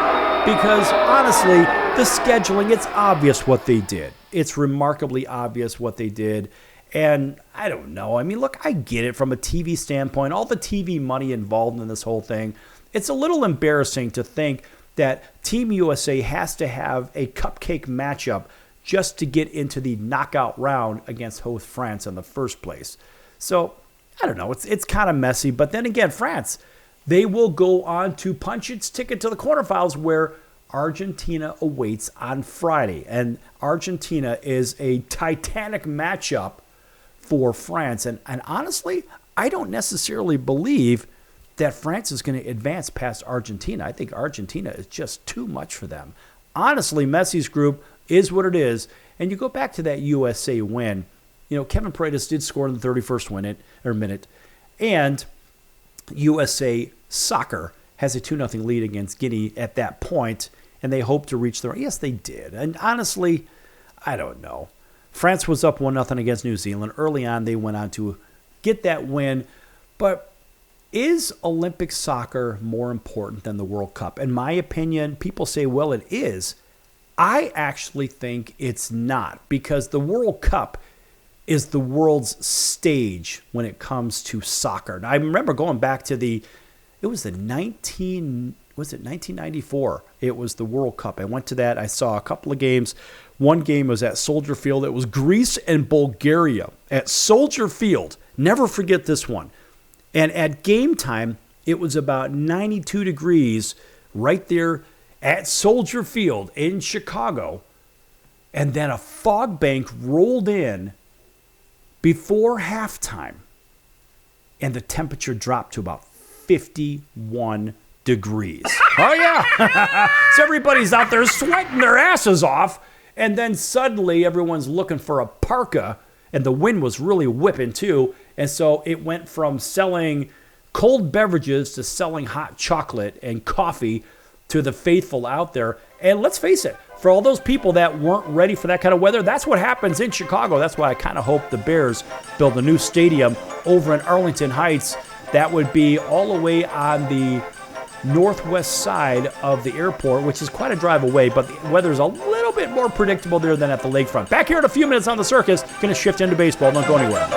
because, honestly, the scheduling, it's obvious what they did. It's remarkably obvious what they did. And I don't know. I mean, look, I get it from a TV standpoint. All the TV money involved in this whole thing. It's a little embarrassing to think that Team USA has to have a cupcake matchup just to get into the knockout round against host France in the first place. So, I don't know. It's kind of messy. But then again, France, they will go on to punch its ticket to the quarterfinals where Argentina awaits on Friday. And Argentina is a titanic matchup for France. And honestly, I don't necessarily believe that France is going to advance past Argentina. I think Argentina is just too much for them. Honestly, Messi's group is what it is. And you go back to that USA win. Kevin Paredes did score in the 31st minute. And USA Soccer has a 2-0 lead against Guinea at that point, and they hope to reach yes, they did. And honestly, I don't know. France was up 1-0 against New Zealand. Early on, they went on to get that win. But is Olympic soccer more important than the World Cup? In my opinion, people say, well, it is. I actually think it's not, because the World Cup is the world's stage when it comes to soccer. And I remember going back to 1994? It was the World Cup. I went to that. I saw a couple of games. One game was at Soldier Field. It was Greece and Bulgaria at Soldier Field. Never forget this one. And at game time, it was about 92 degrees right there at Soldier Field in Chicago. And then a fog bank rolled in before halftime, and the temperature dropped to about 51 degrees. Oh, yeah. So everybody's out there sweating their asses off, and then suddenly everyone's looking for a parka, and the wind was really whipping too, and so it went from selling cold beverages to selling hot chocolate and coffee to the faithful out there. And let's face it, for all those people that weren't ready for that kind of weather, that's what happens in Chicago. That's why I kind of hope the Bears build a new stadium over in Arlington Heights. That would be all the way on the northwest side of the airport, which is quite a drive away, but the weather's a little bit more predictable there than at the lakefront. Back here in a few minutes on the Circus, going to shift into baseball. Don't go anywhere.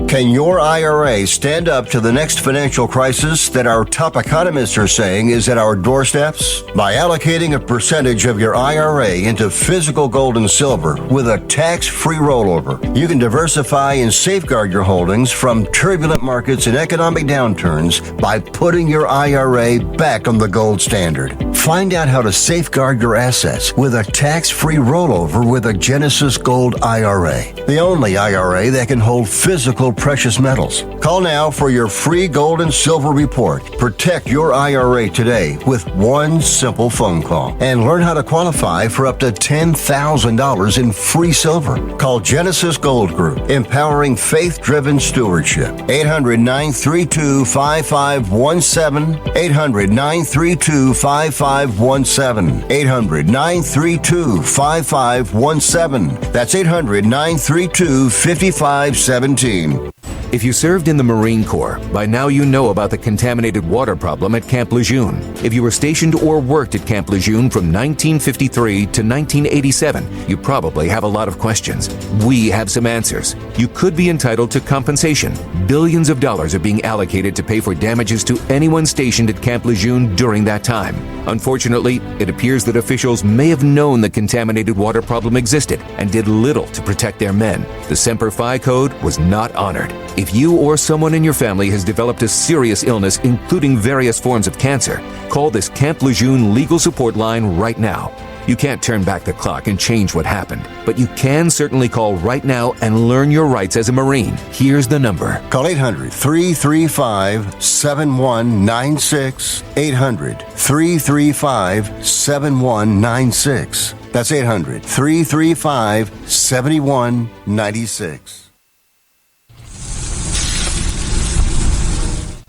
Can your IRA stand up to the next financial crisis that our top economists are saying is at our doorsteps? By allocating a percentage of your IRA into physical gold and silver with a tax-free rollover, you can diversify and safeguard your holdings from turbulent markets and economic downturns by putting your IRA back on the gold standard. Find out how to safeguard your assets with a tax-free rollover with a Genesis Gold IRA, the only IRA that can hold physical precious metals. Call now for your free gold and silver report. Protect your IRA today with one simple phone call and learn how to qualify for up to $10,000 in free silver. Call Genesis Gold Group, empowering faith-driven stewardship. 800-932-5517. 800-932-5517. 800-932-5517. That's 800-932-5517. If you served in the Marine Corps, by now you know about the contaminated water problem at Camp Lejeune. If you were stationed or worked at Camp Lejeune from 1953 to 1987, you probably have a lot of questions. We have some answers. You could be entitled to compensation. Billions of dollars are being allocated to pay for damages to anyone stationed at Camp Lejeune during that time. Unfortunately, it appears that officials may have known the contaminated water problem existed and did little to protect their men. The Semper Fi code was not honored. If you or someone in your family has developed a serious illness, including various forms of cancer, call this Camp Lejeune legal support line right now. You can't turn back the clock and change what happened, but you can certainly call right now and learn your rights as a Marine. Here's the number. Call 800-335-7196. 800-335-7196. That's 800-335-7196.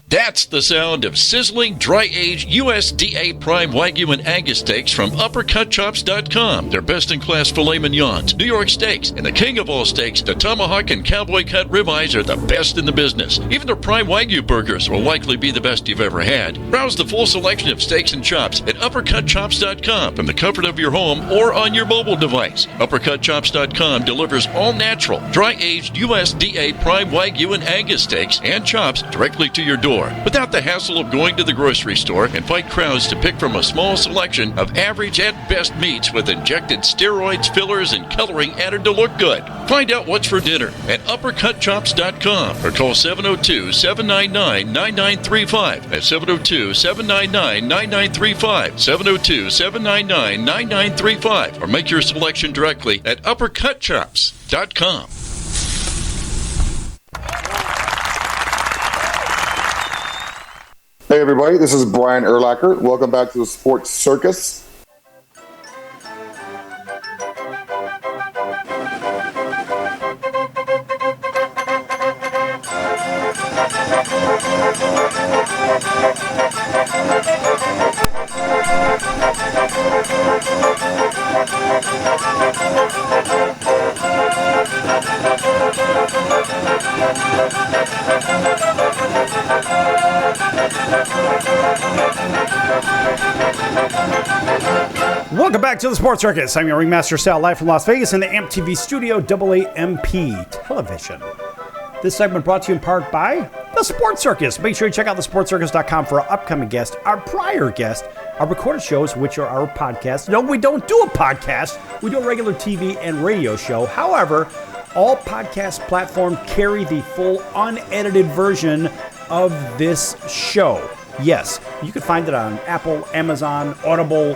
That's the sound of sizzling, dry-aged USDA Prime Wagyu and Angus steaks from UppercutChops.com. Their best-in-class filet mignons, New York steaks, and the king of all steaks, the tomahawk and cowboy cut ribeyes are the best in the business. Even their Prime Wagyu burgers will likely be the best you've ever had. Browse the full selection of steaks and chops at UppercutChops.com from the comfort of your home or on your mobile device. UppercutChops.com delivers all-natural, dry-aged USDA Prime Wagyu and Angus steaks and chops directly to your door. store without the hassle of going to the grocery store and fight crowds to pick from a small selection of average at best meats with injected steroids, fillers, and coloring added to look good. Find out what's for dinner at uppercutchops.com or call 702-799-9935. That's 702-799-9935. 702-799-9935. Or make your selection directly at uppercutchops.com. Hey everybody, this is Brian Urlacher. Welcome back to the Sports Circus. Welcome back to the Sports Circus. I'm your Ringmaster Sal, live from Las Vegas in the AMP TV studio, AAMP television. This segment brought to you in part by the Sports Circus. Make sure you check out thesportscircus.com for our upcoming guest, our prior guest, our recorded shows, which are our podcasts. No, we don't do a podcast. We do a regular TV and radio show. However, all podcast platforms carry the full unedited version of this show. Yes, you can find it on Apple, Amazon, Audible,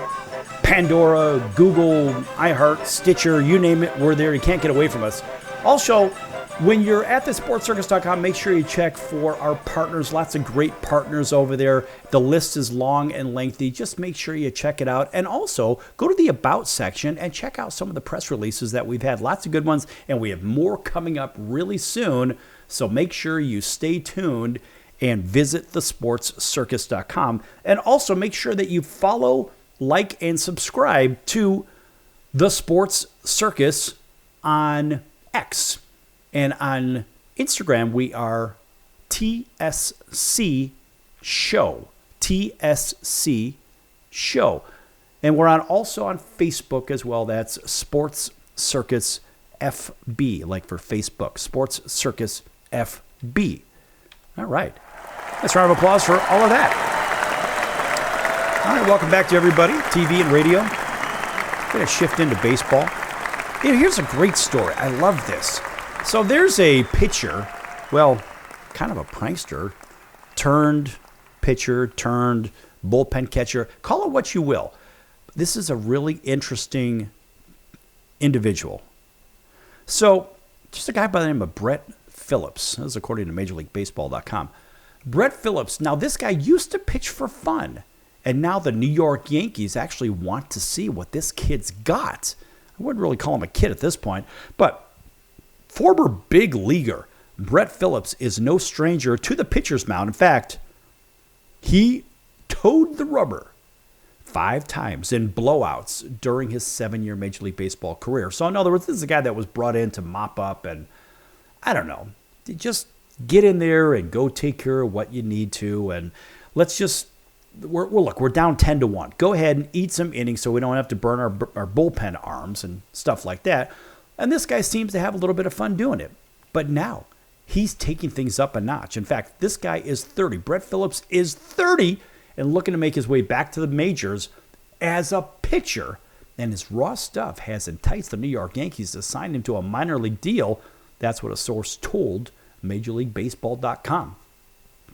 Pandora, Google, iHeart, Stitcher, you name it, we're there. You can't get away from us. Also, when you're at thesportscircus.com, make sure you check for our partners. Lots of great partners over there. The list is long and lengthy. Just make sure you check it out. And also, go to the About section and check out some of the press releases that we've had. Lots of good ones, and we have more coming up really soon. So make sure you stay tuned and visit thesportscircus.com. And also make sure that you follow, like, and subscribe to The Sports Circus on X. And on Instagram, we are TSC Show. TSC Show. And we're also on Facebook as well. That's Sports Circus FB, like for Facebook. Sports Circus FB. All right. Let's round of applause for all of that. All right, welcome back to everybody, TV and radio. We're going to shift into baseball. Here's a great story. I love this. So there's a pitcher, well, kind of a prankster, turned pitcher, turned bullpen catcher. Call it what you will. This is a really interesting individual. So just a guy by the name of Brett Phillips. This is according to MajorLeagueBaseball.com. Brett Phillips. Now, this guy used to pitch for fun. And now the New York Yankees actually want to see what this kid's got. I wouldn't really call him a kid at this point. But former big leaguer Brett Phillips is no stranger to the pitcher's mound. In fact, he towed the rubber 5 times in blowouts during his 7-year Major League Baseball career. So in other words, this is a guy that was brought in to mop up and, I don't know, just get in there and go take care of what you need to. And let's just, we're down 10-1. Go ahead and eat some innings so we don't have to burn our bullpen arms and stuff like that. And this guy seems to have a little bit of fun doing it. But now he's taking things up a notch. In fact, this guy is 30. Brett Phillips is 30 and looking to make his way back to the majors as a pitcher. And his raw stuff has enticed the New York Yankees to sign him to a minor league deal. That's what a source told MajorLeagueBaseball.com.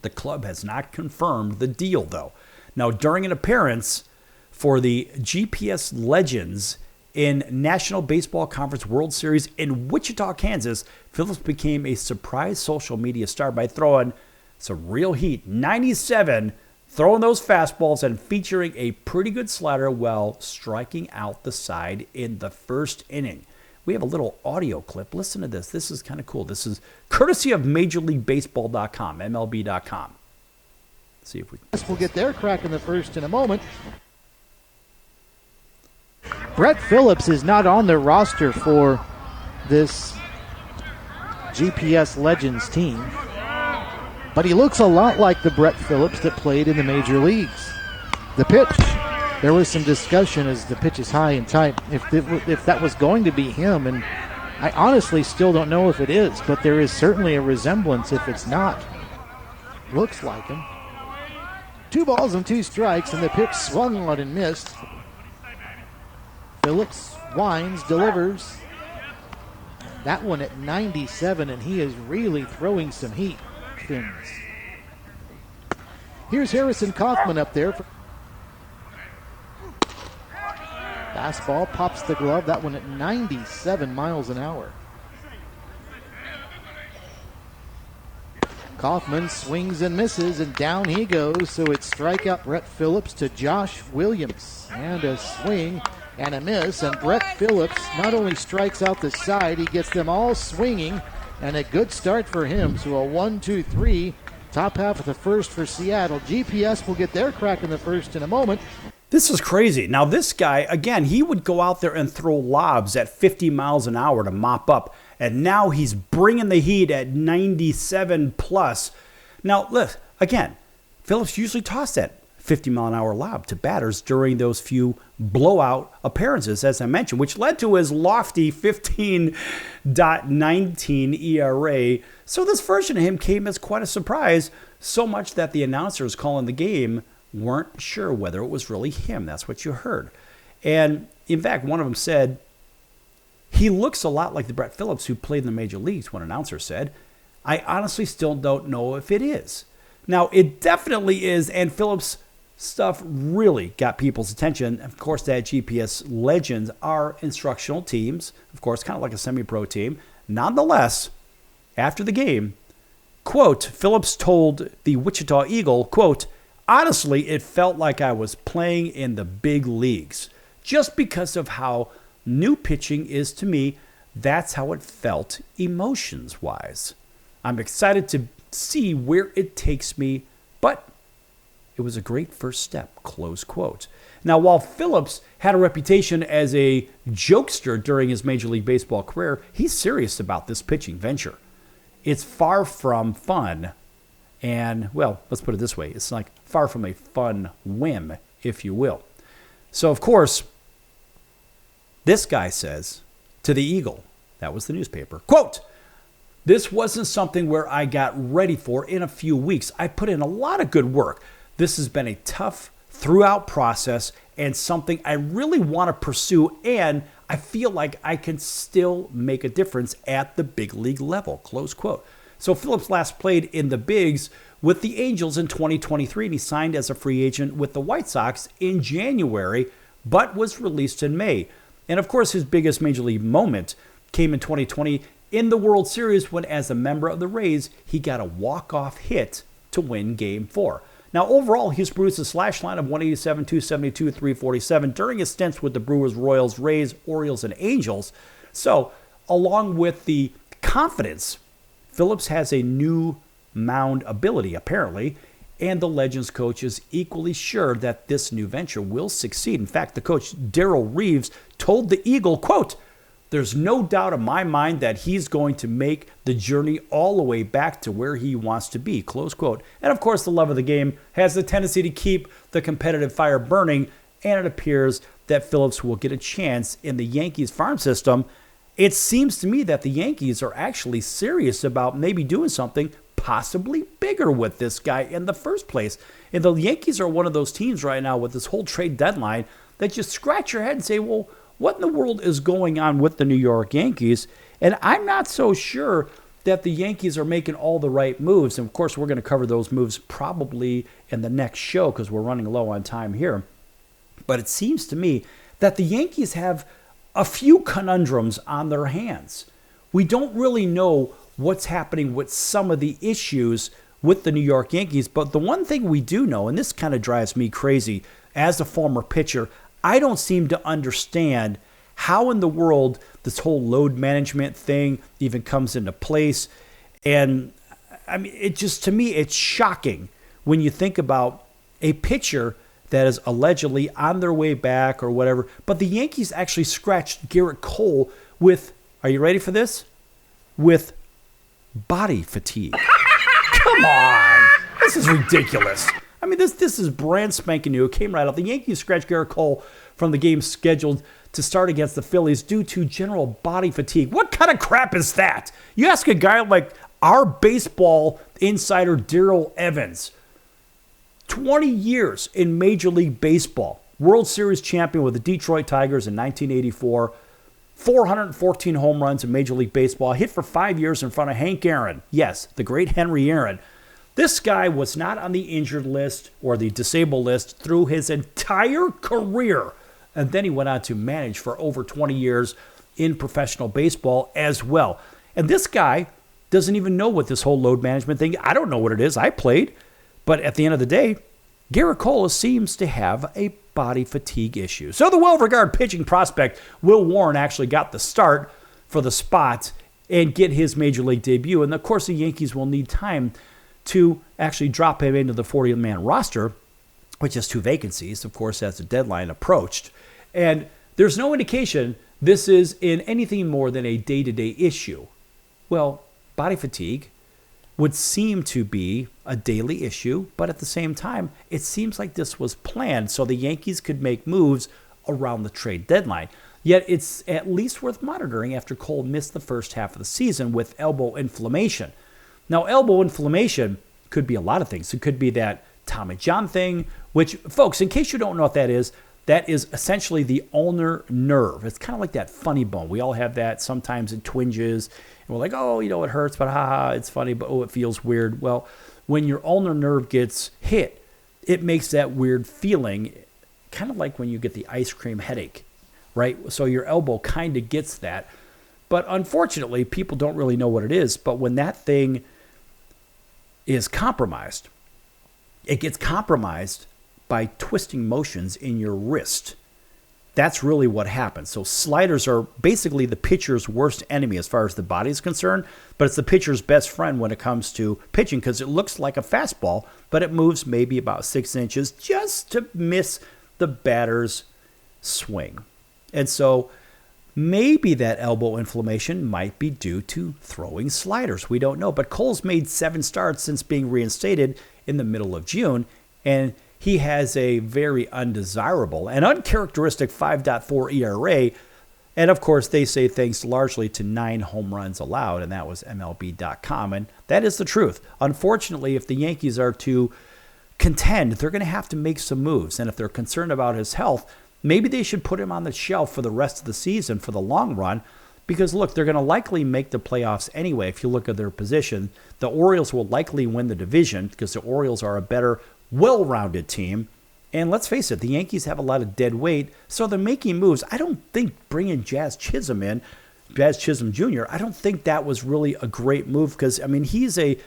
The club has not confirmed the deal, though. Now, during an appearance for the GPS Legends in National Baseball Conference World Series in Wichita, Kansas, Phillips became a surprise social media star by throwing some real heat, 97, throwing those fastballs and featuring a pretty good slider while striking out the side in the first inning. We have a little audio clip. Listen to this. This is kind of cool. This is courtesy of MajorLeagueBaseball.com, MLB.com. See if we We'll get their crack in the first in a moment. Brett Phillips is not on the roster for this GPS Legends team, but he looks a lot like the Brett Phillips that played in the major leagues. The pitch, there was some discussion as the pitch is high and tight if that was going to be him, and I honestly still don't know if it is, but there is certainly a resemblance if it's not. Looks like him. 2 balls and 2 strikes, and the pitch swung on and missed. Phillips winds, delivers. That one at 97, and he is really throwing some heat. Fins. Here's Harrison Kaufman up there. Fastball pops the glove. That one at 97 miles an hour. Kaufman swings and misses, and down he goes. So it's strikeout Brett Phillips to Josh Williams. And a swing and a miss. And Brett Phillips not only strikes out the side, he gets them all swinging. And a good start for him. So a 1-2-3. Top half of the first for Seattle. GPS will get their crack in the first in a moment. This is crazy. Now, this guy, again, he would go out there and throw lobs at 50 miles an hour to mop up. And now he's bringing the heat at 97 plus. Now, look, again, Phillips usually tossed that 50-mile-an-hour lob to batters during those few blowout appearances, as I mentioned, which led to his lofty 15.19 ERA. So this version of him came as quite a surprise, so much that the announcers calling the game weren't sure whether it was really him. That's what you heard. And in fact, one of them said, he looks a lot like the Brett Phillips who played in the major leagues, one announcer said. I honestly still don't know if it is. Now, it definitely is, and Phillips' stuff really got people's attention. Of course, that GPS Legends are instructional teams, of course, kind of like a semi-pro team. Nonetheless, after the game, quote, Phillips told the Wichita Eagle, quote, honestly, it felt like I was playing in the big leagues. Just because of how new pitching is to me, that's how it felt emotions-wise. I'm excited to see where it takes me, but it was a great first step, close quote. Now, while Phillips had a reputation as a jokester during his Major League Baseball career, he's serious about this pitching venture. It's far from fun, and, well, let's put it this way. It's like far from a fun whim, if you will. So, of course, this guy says to the Eagle, that was the newspaper, quote, this wasn't something where I got ready for in a few weeks. I put in a lot of good work. This has been a tough throughout process and something I really want to pursue, and I feel like I can still make a difference at the big league level, close quote. So Phillips last played in the bigs with the Angels in 2023, and he signed as a free agent with the White Sox in January, but was released in May. And of course, his biggest major league moment came in 2020 in the World Series when, as a member of the Rays, he got a walk-off hit to win Game 4. Now, overall, he's produced a slash line of 187, 272, 347 during his stints with the Brewers, Royals, Rays, Orioles, and Angels. So, along with the confidence, Phillips has a new mound ability, apparently, and the Legends coach is equally sure that this new venture will succeed. In fact, the coach, Darrell Reeves, told the Eagle, quote, there's no doubt in my mind that he's going to make the journey all the way back to where he wants to be, close quote. And of course, the love of the game has the tendency to keep the competitive fire burning, and it appears that Phillips will get a chance in the Yankees farm system. It seems to me that the Yankees are actually serious about maybe doing something possibly bigger with this guy in the first place. And the Yankees are one of those teams right now with this whole trade deadline that just scratch your head and say, well, what in the world is going on with the New York Yankees? And I'm not so sure that the Yankees are making all the right moves. And of course, we're going to cover those moves probably in the next show because we're running low on time here. But it seems to me that the Yankees have a few conundrums on their hands. We don't really know what's happening with some of the issues with the New York Yankees. But the one thing we do know, and this kind of drives me crazy as a former pitcher, I don't seem to understand how in the world this whole load management thing even comes into place. And I mean, it just, to me, it's shocking when you think about a pitcher that is allegedly on their way back or whatever. But the Yankees actually scratched Garrett Cole with, are you ready for this? With body fatigue. Come on. This is ridiculous. I mean, this is brand spanking new. It came right out. The Yankees scratched Garrett Cole from the game scheduled to start against the Phillies due to general body fatigue. What kind of crap is that? You ask a guy like Our baseball insider, Darrell Evans, 20 years in Major League Baseball. World Series champion with the Detroit Tigers in 1984. 414 home runs in Major League Baseball. Hit for 5 years in front of Hank Aaron. Yes, the great Henry Aaron. This guy was not on the injured list or the disabled list through his entire career. And then he went on to manage for over 20 years in professional baseball as well. And this guy doesn't even know what this whole load management thing, I don't know what it is. I played. But at the end of the day, Gerrit Cole seems to have a body fatigue issue. So the well-regarded pitching prospect, Will Warren, actually got the start for the spot and get his major league debut. And of course, the Yankees will need time to actually drop him into the 40-man roster, which has 2 vacancies, of course, as the deadline approached. And there's no indication this is in anything more than a day-to-day issue. Well, body fatigue would seem to be a daily issue, but at the same time, it seems like this was planned so the Yankees could make moves around the trade deadline. Yet it's at least worth monitoring after Cole missed the first half of the season with elbow inflammation. Now, elbow inflammation could be a lot of things. It could be that Tommy John thing, which, folks, in case you don't know what that is essentially the ulnar nerve. It's kind of like that funny bone. We all have that. Sometimes it twinges. And we're like, oh, it hurts, but it's funny, but it feels weird. Well, when your ulnar nerve gets hit, it makes that weird feeling, kind of like when you get the ice cream headache, right? So your elbow kind of gets that. But unfortunately, people don't really know what it is. But when that thing is compromised, it gets compromised by twisting motions in your wrist. That's really what happens. So sliders are basically the pitcher's worst enemy as far as the body is concerned, but it's the pitcher's best friend when it comes to pitching because it looks like a fastball, but it moves maybe about 6 inches just to miss the batter's swing. And so maybe that elbow inflammation might be due to throwing sliders. We don't know. But Cole's made 7 starts since being reinstated in the middle of June, and he has a very undesirable and uncharacteristic 5.4 ERA. And of course, they say thanks largely to 9 home runs allowed, and that was MLB.com. And that is the truth. Unfortunately, if the Yankees are to contend, they're going to have to make some moves. And if they're concerned about his health, maybe they should put him on the shelf for the rest of the season for the long run. Because, look, they're going to likely make the playoffs anyway. If you look at their position, the Orioles will likely win the division because the Orioles are a better, well-rounded team. And let's face it, the Yankees have a lot of dead weight, so they're making moves. I don't think bringing Jazz Chisholm Jr., I don't think that was really a great move because, he's a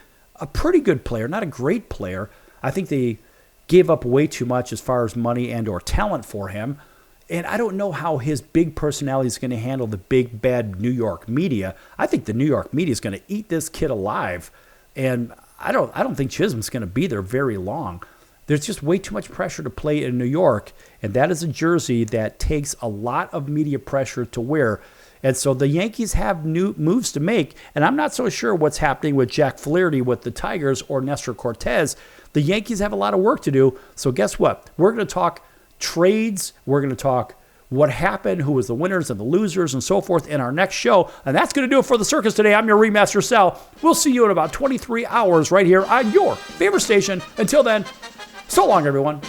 pretty good player, not a great player. I think they gave up way too much as far as money and or talent for him. And I don't know how his big personality is going to handle the big, bad New York media. I think the New York media is going to eat this kid alive. And I don't think Chisholm's going to be there very long. There's just way too much pressure to play in New York. And that is a jersey that takes a lot of media pressure to wear. And so the Yankees have new moves to make. And I'm not so sure what's happening with Jack Flaherty with the Tigers or Nestor Cortez. The Yankees have a lot of work to do. So guess what? We're going to talk trades. We're going to talk what happened, who was the winners and the losers and so forth in our next show. And that's going to do it for the circus today. I'm your Ringmaster Sal. We'll see you in about 23 hours right here on your favorite station. Until then, so long, everyone.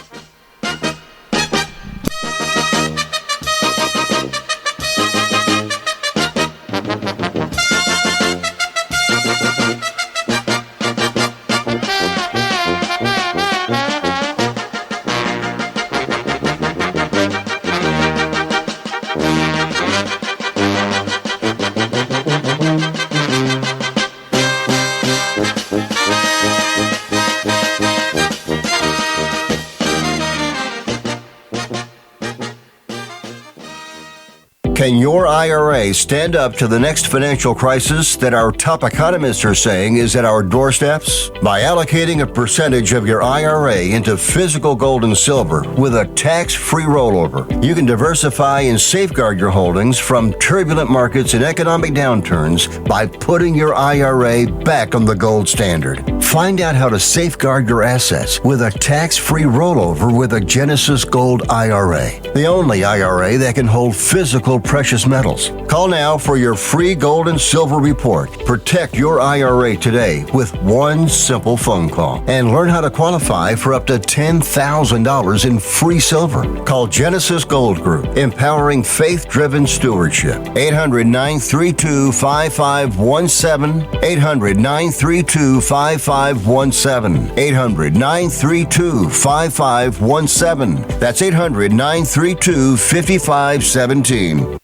Can your IRA stand up to the next financial crisis that our top economists are saying is at our doorsteps? By allocating a percentage of your IRA into physical gold and silver with a tax-free rollover, you can diversify and safeguard your holdings from turbulent markets and economic downturns by putting your IRA back on the gold standard. Find out how to safeguard your assets with a tax-free rollover with a Genesis Gold IRA, the only IRA that can hold physical precious metals. Call now for your free gold and silver report. Protect your IRA today with one simple phone call and learn how to qualify for up to $10,000 in free silver. Call Genesis Gold Group, empowering faith-driven stewardship. 800-932-5517. 800-932-5517. 800-932-5517. That's 800-932-5517.